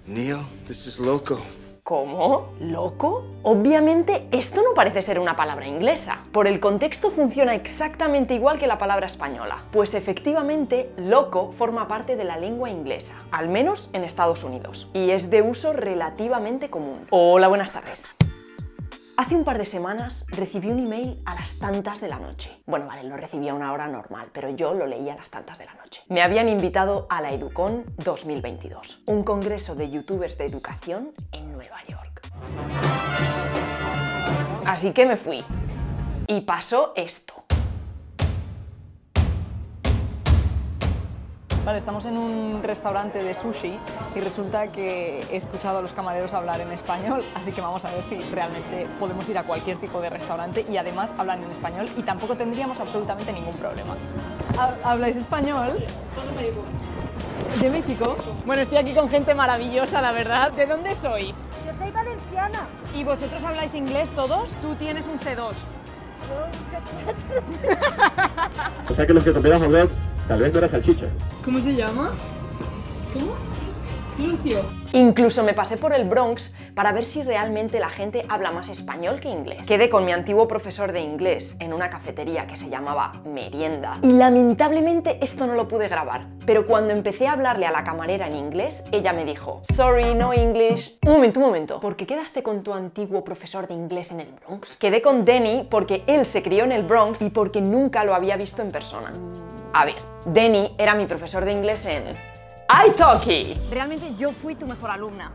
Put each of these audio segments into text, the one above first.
Neil, this is loco. ¿Cómo? ¿Loco? Obviamente esto no parece ser una palabra inglesa. Por el contexto funciona exactamente igual que la palabra española, pues efectivamente loco forma parte de la lengua inglesa, al menos en Estados Unidos, y es de uso relativamente común. Hola, buenas tardes. Hace un par de semanas recibí un email a las tantas de la noche. Bueno, vale, lo recibí a una hora normal, pero yo lo leí a las tantas de la noche. Me habían invitado a la Educon 2022, un congreso de youtubers de educación en Nueva York. Así que me fui. Y pasó esto. Vale, estamos en un restaurante de sushi y resulta que he escuchado a los camareros hablar en español, así que vamos a ver si realmente podemos ir a cualquier tipo de restaurante y además hablan en español y tampoco tendríamos absolutamente ningún problema. ¿Habláis español? ¿De México? Bueno, estoy aquí con gente maravillosa, la verdad. ¿De dónde sois? Yo soy valenciana. ¿Y vosotros habláis inglés todos? Tú tienes un C2. O sea que los que comieras hablar, tal vez no era salchicha. ¿Cómo se llama? ¿Cómo? Lucio. Incluso me pasé por el Bronx para ver si realmente la gente habla más español que inglés. Quedé con mi antiguo profesor de inglés en una cafetería que se llamaba Merienda y lamentablemente esto no lo pude grabar, pero cuando empecé a hablarle a la camarera en inglés, ella me dijo "Sorry, no English". Un momento, ¿por qué quedaste con tu antiguo profesor de inglés en el Bronx? Quedé con Denny porque él se crió en el Bronx y porque nunca lo había visto en persona. A ver, Denny era mi profesor de inglés en italki. Realmente yo fui tu mejor alumna.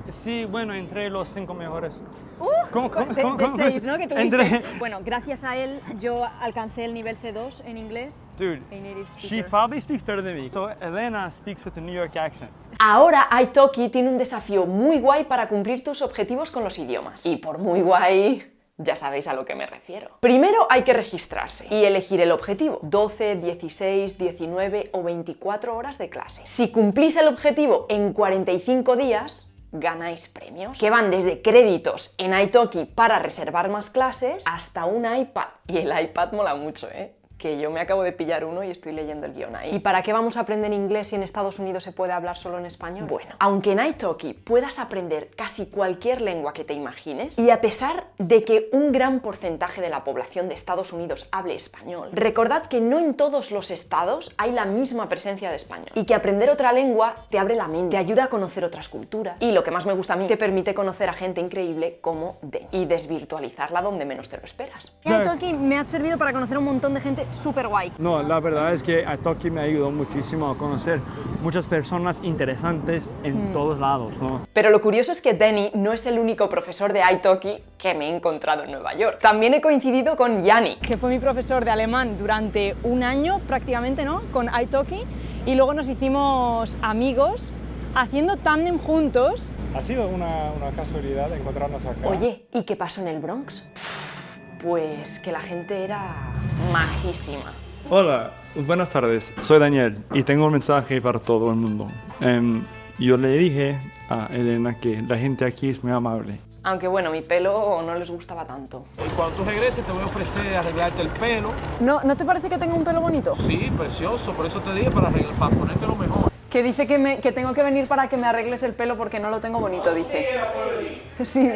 Sí, bueno, entre los 5 mejores. De 6, ¿no? Que tuviste. Entre... Bueno, gracias a él yo alcancé el nivel C2 en inglés. Dude, A native she speaker. probably speaks better than me. So Elena speaks with a New York accent. Ahora italki tiene un desafío muy guay para cumplir tus objetivos con los idiomas. Y por muy guay, ya sabéis a lo que me refiero. Primero hay que registrarse y elegir el objetivo. 12, 16, 19 o 24 horas de clase. Si cumplís el objetivo en 45 días, ganáis premios que van desde créditos en italki para reservar más clases hasta un iPad. Y el iPad mola mucho, ¿eh? Que yo me acabo de pillar uno y estoy leyendo el guión ahí. ¿Y para qué vamos a aprender inglés si en Estados Unidos se puede hablar solo en español? Bueno, aunque en italki puedas aprender casi cualquier lengua que te imagines, y a pesar de que un gran porcentaje de la población de Estados Unidos hable español, recordad que no en todos los estados hay la misma presencia de español, y que aprender otra lengua te abre la mente, te ayuda a conocer otras culturas, y lo que más me gusta a mí, te permite conocer a gente increíble como Den, y desvirtualizarla donde menos te lo esperas. Y italki me ha servido para conocer a un montón de gente súper guay. No, la verdad es que italki me ayudó muchísimo a conocer muchas personas interesantes en todos lados, ¿no? Pero lo curioso es que Denny no es el único profesor de italki que me he encontrado en Nueva York. También he coincidido con Yannick, Que fue mi profesor de alemán durante un año prácticamente, ¿no? Con italki, y luego nos hicimos amigos haciendo tándem juntos. Ha sido una casualidad encontrarnos acá. Oye, ¿y qué pasó en el Bronx? Pues que la gente era majísima. Hola, buenas tardes. Soy Daniel y tengo un mensaje para todo el mundo. Yo le dije a Elena que la gente aquí es muy amable. Aunque bueno, mi pelo no les gustaba tanto. Y cuando tú regreses te voy a ofrecer arreglarte el pelo. ¿No te parece que tengo un pelo bonito? Sí, precioso, por eso te dije para ponerte lo mejor. Que dice que tengo que venir para que me arregles el pelo porque no lo tengo bonito, dice. Sí.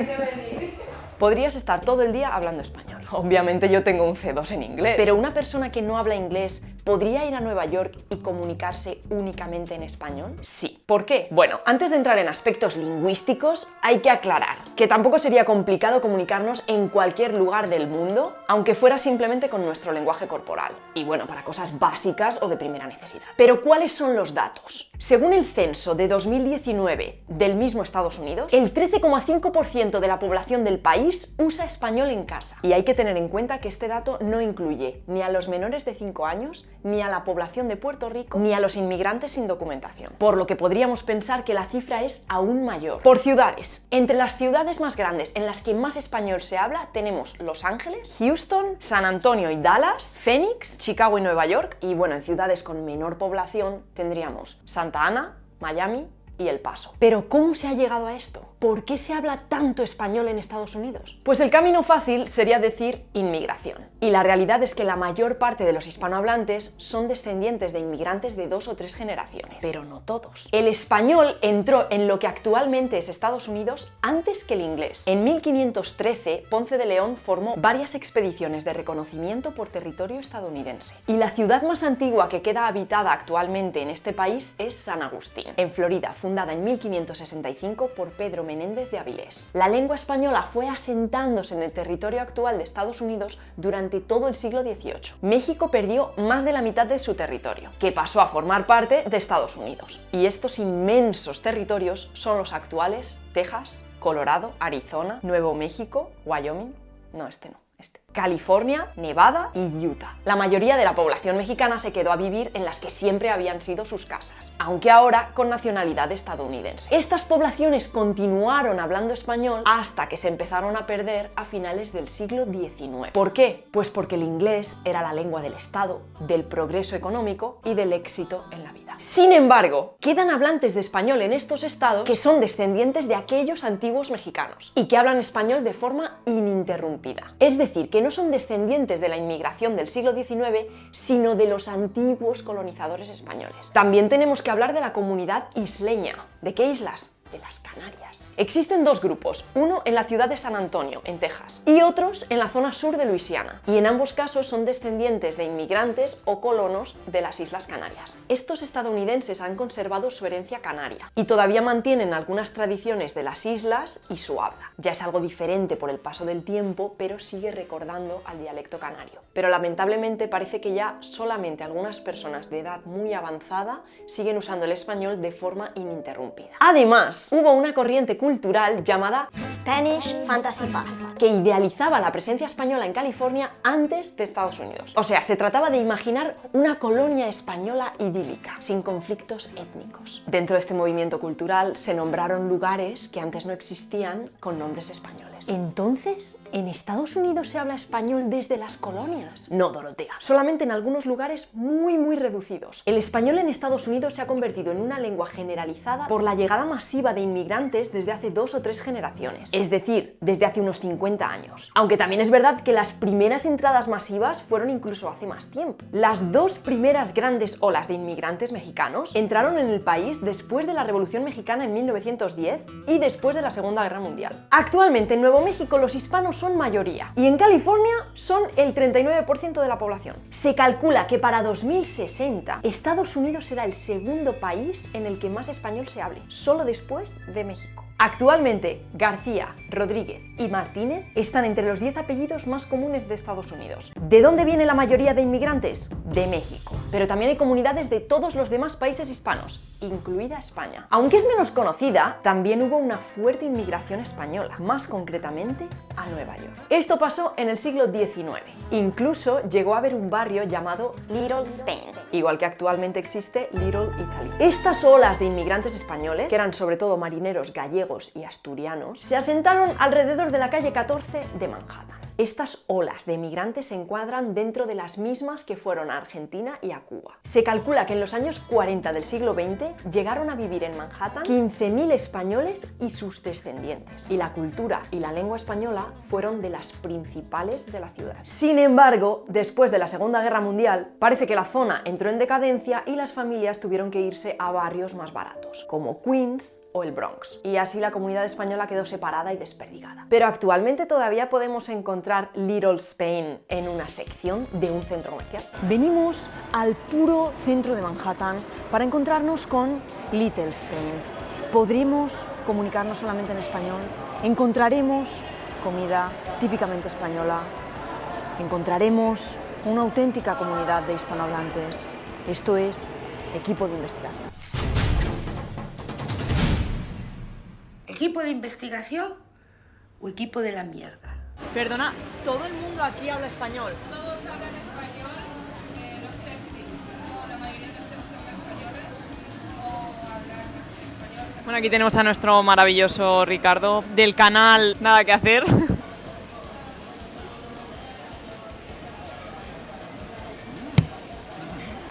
Podrías estar todo el día hablando español. Obviamente yo tengo un C2 en inglés. Pero una persona que no habla inglés, ¿podría ir a Nueva York y comunicarse únicamente en español? Sí. ¿Por qué? Bueno, antes de entrar en aspectos lingüísticos, hay que aclarar que tampoco sería complicado comunicarnos en cualquier lugar del mundo, aunque fuera simplemente con nuestro lenguaje corporal. Y bueno, para cosas básicas o de primera necesidad. Pero ¿cuáles son los datos? Según el censo de 2019 del mismo Estados Unidos, el 13,5% de la población del país usa español en casa. Y hay que tener en cuenta que este dato no incluye ni a los menores de 5 años, ni a la población de Puerto Rico, ni a los inmigrantes sin documentación. Por lo que podríamos pensar que la cifra es aún mayor. Por ciudades. Entre las ciudades más grandes en las que más español se habla tenemos Los Ángeles, Houston, San Antonio y Dallas, Phoenix, Chicago y Nueva York, y bueno, en ciudades con menor población tendríamos Santa Ana, Miami y El Paso. Pero ¿cómo se ha llegado a esto? ¿Por qué se habla tanto español en Estados Unidos? Pues el camino fácil sería decir inmigración. Y la realidad es que la mayor parte de los hispanohablantes son descendientes de inmigrantes de 2 o 3 generaciones, pero no todos. El español entró en lo que actualmente es Estados Unidos antes que el inglés. En 1513, Ponce de León formó varias expediciones de reconocimiento por territorio estadounidense. Y la ciudad más antigua que queda habitada actualmente en este país es San Agustín, en Florida, fundada en 1565 por Pedro Menéndez de Avilés. La lengua española fue asentándose en el territorio actual de Estados Unidos durante todo el siglo XVIII. México perdió más de la mitad de su territorio, que pasó a formar parte de Estados Unidos. Y estos inmensos territorios son los actuales Texas, Colorado, Arizona, Nuevo México, Wyoming, no, California, Nevada y Utah. La mayoría de la población mexicana se quedó a vivir en las que siempre habían sido sus casas, aunque ahora con nacionalidad estadounidense. Estas poblaciones continuaron hablando español hasta que se empezaron a perder a finales del siglo XIX. ¿Por qué? Pues porque el inglés era la lengua del Estado, del progreso económico y del éxito en la vida. Sin embargo, quedan hablantes de español en estos estados que son descendientes de aquellos antiguos mexicanos y que hablan español de forma ininterrumpida. Es decir, que no son descendientes de la inmigración del siglo XIX, sino de los antiguos colonizadores españoles. También tenemos que hablar de la comunidad isleña. ¿De qué islas? De las Canarias. Existen 2 grupos, uno en la ciudad de San Antonio, en Texas, y otros en la zona sur de Luisiana, y en ambos casos son descendientes de inmigrantes o colonos de las Islas Canarias. Estos estadounidenses han conservado su herencia canaria y todavía mantienen algunas tradiciones de las islas y su habla. Ya es algo diferente por el paso del tiempo, pero sigue recordando al dialecto canario. Pero lamentablemente parece que ya solamente algunas personas de edad muy avanzada siguen usando el español de forma ininterrumpida. Además, hubo una corriente cultural llamada Spanish Fantasy Past, que idealizaba la presencia española en California antes de Estados Unidos. O sea, se trataba de imaginar una colonia española idílica, sin conflictos étnicos. Dentro de este movimiento cultural se nombraron lugares que antes no existían con nombres españoles. Entonces, ¿en Estados Unidos se habla español desde las colonias? No, Dorotea. Solamente en algunos lugares muy reducidos. El español en Estados Unidos se ha convertido en una lengua generalizada por la llegada masiva de inmigrantes desde hace 2 o 3 generaciones. Es decir, desde hace unos 50 años. Aunque también es verdad que las primeras entradas masivas fueron incluso hace más tiempo. Las 2 primeras grandes olas de inmigrantes mexicanos entraron en el país después de la Revolución Mexicana en 1910 y después de la Segunda Guerra Mundial. Actualmente en Nuevo México los hispanos son mayoría y en California son el 39% de la población. Se calcula que para 2060 Estados Unidos será el segundo país en el que más español se hable, solo después de México. Actualmente, García, Rodríguez y Martínez están entre los 10 apellidos más comunes de Estados Unidos. ¿De dónde viene la mayoría de inmigrantes? De México. Pero también hay comunidades de todos los demás países hispanos, incluida España. Aunque es menos conocida, también hubo una fuerte inmigración española, más concretamente a Nueva York. Esto pasó en el siglo XIX. Incluso llegó a haber un barrio llamado Little Spain, igual que actualmente existe Little Italy. Estas olas de inmigrantes españoles, que eran sobre todo marineros gallegos y asturianos, se asentaron alrededor de la calle 14 de Manhattan. Estas olas de emigrantes se encuadran dentro de las mismas que fueron a Argentina y a Cuba. Se calcula que en los años 40 del siglo XX llegaron a vivir en Manhattan 15.000 españoles y sus descendientes, y la cultura y la lengua española fueron de las principales de la ciudad. Sin embargo, después de la Segunda Guerra Mundial, parece que la zona entró en decadencia y las familias tuvieron que irse a barrios más baratos, como Queens o el Bronx, y así la comunidad española quedó separada y desperdigada. Pero actualmente todavía podemos encontrar Little Spain en una sección de un centro comercial. Venimos al puro centro de Manhattan para encontrarnos con Little Spain. ¿Podremos comunicarnos solamente en español? ¿Encontraremos comida típicamente española? ¿Encontraremos una auténtica comunidad de hispanohablantes? Esto es Equipo de Investigación. ¿Equipo de investigación o equipo de la mierda? Perdona, ¿todo el mundo aquí habla español? Todos hablan español, los chefs sí, o la mayoría de los chefs son españoles o hablan español. Bueno, aquí tenemos a nuestro maravilloso Ricardo del canal Nada que Hacer.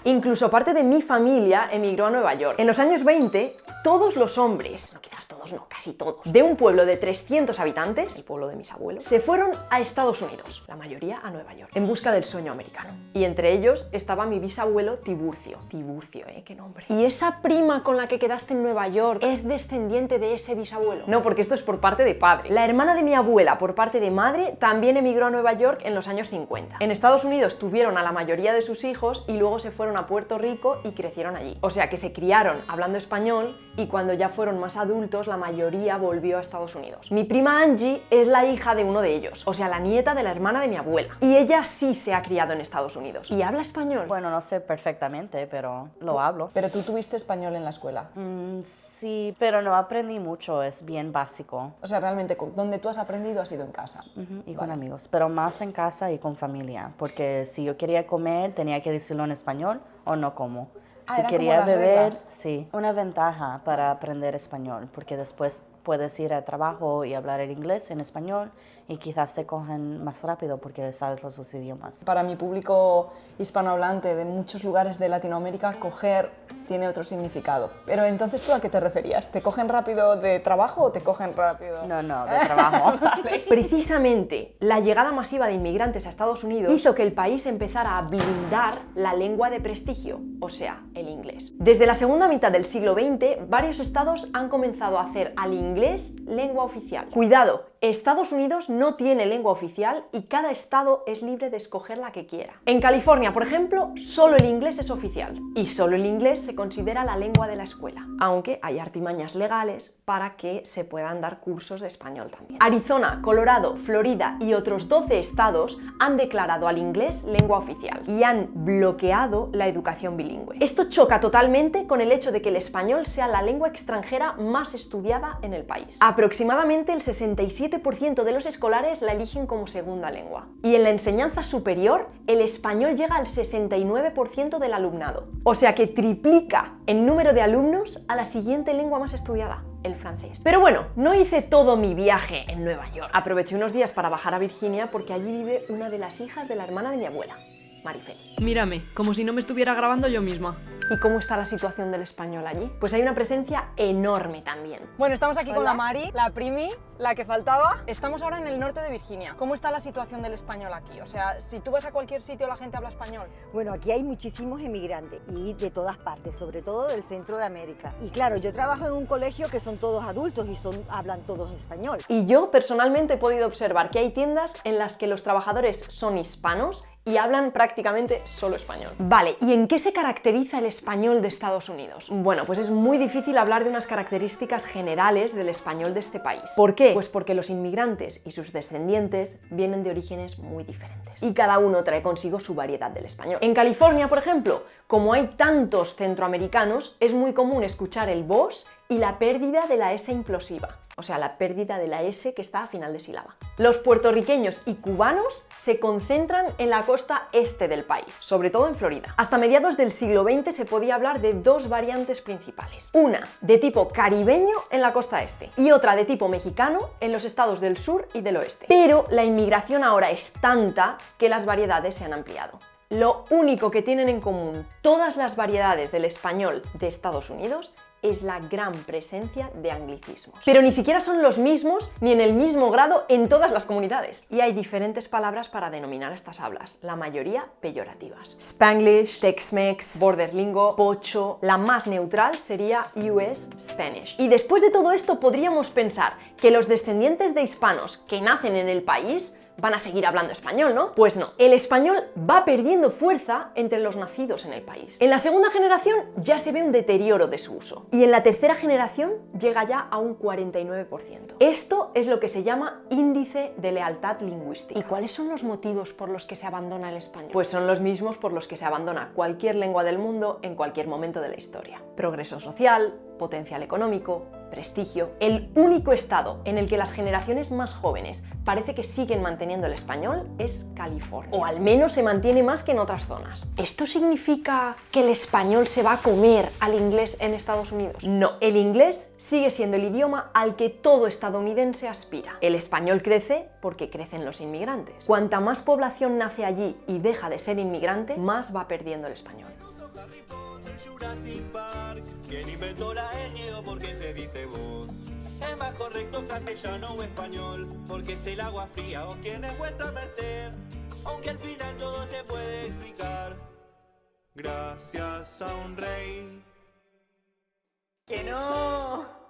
Incluso parte de mi familia emigró a Nueva York. En los años 20, todos los hombres, no quizás todos, no, casi todos, de un pueblo de 300 habitantes, el pueblo de mis abuelos, se fueron a Estados Unidos, la mayoría a Nueva York, en busca del sueño americano. Y entre ellos estaba mi bisabuelo Tiburcio. Tiburcio, qué nombre. ¿Y esa prima con la que quedaste en Nueva York es descendiente de ese bisabuelo? No, porque esto es por parte de padre. La hermana de mi abuela, por parte de madre, también emigró a Nueva York en los años 50. En Estados Unidos tuvieron a la mayoría de sus hijos y luego se fueron a Puerto Rico y crecieron allí. O sea que se criaron hablando español y cuando ya fueron más adultos la mayoría volvió a Estados Unidos. Mi prima Angie es la hija de uno de ellos, o sea la nieta de la hermana de mi abuela. Y ella sí se ha criado en Estados Unidos. ¿Y habla español? Bueno, no sé perfectamente, pero lo hablo. Pero tú tuviste español en la escuela. Sí, pero no aprendí mucho, es bien básico. O sea, realmente donde tú has aprendido ha sido en casa. Y con amigos, pero más en casa y con familia, porque si yo quería comer tenía que decirlo en español o no como. Si quería beber, sí, una ventaja para aprender español, porque después puedes ir al trabajo y hablar el inglés en español y quizás te cogen más rápido porque sabes los dos idiomas. Para mi público hispanohablante de muchos lugares de Latinoamérica, coger tiene otro significado. Pero entonces, ¿tú a qué te referías? ¿Te cogen rápido de trabajo o te cogen rápido? No, de trabajo. Vale. Precisamente, la llegada masiva de inmigrantes a Estados Unidos hizo que el país empezara a blindar la lengua de prestigio, o sea, el inglés. Desde la segunda mitad del siglo XX, varios estados han comenzado a hacer al inglés lengua oficial. Cuidado, Estados Unidos no tiene lengua oficial y cada estado es libre de escoger la que quiera. En California, por ejemplo, solo el inglés es oficial y solo el inglés se considera la lengua de la escuela, aunque hay artimañas legales para que se puedan dar cursos de español también. Arizona, Colorado, Florida y otros 12 estados han declarado al inglés lengua oficial y han bloqueado la educación bilingüe. Esto choca totalmente con el hecho de que el español sea la lengua extranjera más estudiada en el país. Aproximadamente el 67% de los escolares la eligen como segunda lengua. Y en la enseñanza superior, el español llega al 69% del alumnado. O sea que triplica en número de alumnos a la siguiente lengua más estudiada, el francés. Pero bueno, no hice todo mi viaje en Nueva York. Aproveché unos días para bajar a Virginia porque allí vive una de las hijas de la hermana de mi abuela, Marifel. Mírame, como si no me estuviera grabando yo misma. ¿Y cómo está la situación del español allí? Pues hay una presencia enorme también. Bueno, estamos aquí con la Mari, la primi, la que faltaba. Estamos ahora en el norte de Virginia. ¿Cómo está la situación del español aquí? O sea, si tú vas a cualquier sitio, la gente habla español. Bueno, aquí hay muchísimos emigrantes y de todas partes, sobre todo del centro de América. Y claro, yo trabajo en un colegio que son todos adultos y hablan todos español. Y yo personalmente he podido observar que hay tiendas en las que los trabajadores son hispanos y hablan prácticamente solo español. Vale, ¿y en qué se caracteriza el español de Estados Unidos? Bueno, pues es muy difícil hablar de unas características generales del español de este país. ¿Por qué? Pues porque los inmigrantes y sus descendientes vienen de orígenes muy diferentes. Y cada uno trae consigo su variedad del español. En California, por ejemplo, como hay tantos centroamericanos, es muy común escuchar el vos y la pérdida de la S implosiva. O sea, la pérdida de la S que está a final de sílaba. Los puertorriqueños y cubanos se concentran en la costa este del país, sobre todo en Florida. Hasta mediados del siglo XX se podía hablar de dos variantes principales. Una de tipo caribeño en la costa este y otra de tipo mexicano en los estados del sur y del oeste. Pero la inmigración ahora es tanta que las variedades se han ampliado. Lo único que tienen en común todas las variedades del español de Estados Unidos es la gran presencia de anglicismos. Pero ni siquiera son los mismos ni en el mismo grado en todas las comunidades. Y hay diferentes palabras para denominar estas hablas, la mayoría peyorativas. Spanglish, Tex-Mex, Borderlingo, Pocho. La más neutral sería US Spanish. Y después de todo esto podríamos pensar que los descendientes de hispanos que nacen en el país van a seguir hablando español, ¿no? Pues no. El español va perdiendo fuerza entre los nacidos en el país. En la segunda generación ya se ve un deterioro de su uso. Y en la tercera generación llega ya a un 49%. Esto es lo que se llama índice de lealtad lingüística. ¿Y cuáles son los motivos por los que se abandona el español? Pues son los mismos por los que se abandona cualquier lengua del mundo en cualquier momento de la historia. Progreso social, potencial económico, prestigio. El único estado en el que las generaciones más jóvenes parece que siguen manteniendo el español es California. O al menos se mantiene más que en otras zonas. ¿Esto significa que el español se va a comer al inglés en Estados Unidos? No, el inglés sigue siendo el idioma al que todo estadounidense aspira. El español crece porque crecen los inmigrantes. Cuanta más población nace allí y deja de ser inmigrante, más va perdiendo el español. Jurassic Park, quien inventó la L todo porque se dice vos. Es más correcto castellano o español, porque es el agua fría o quién es vuestra merced. Aunque al final todo se puede explicar, gracias a un rey. ¡Que no!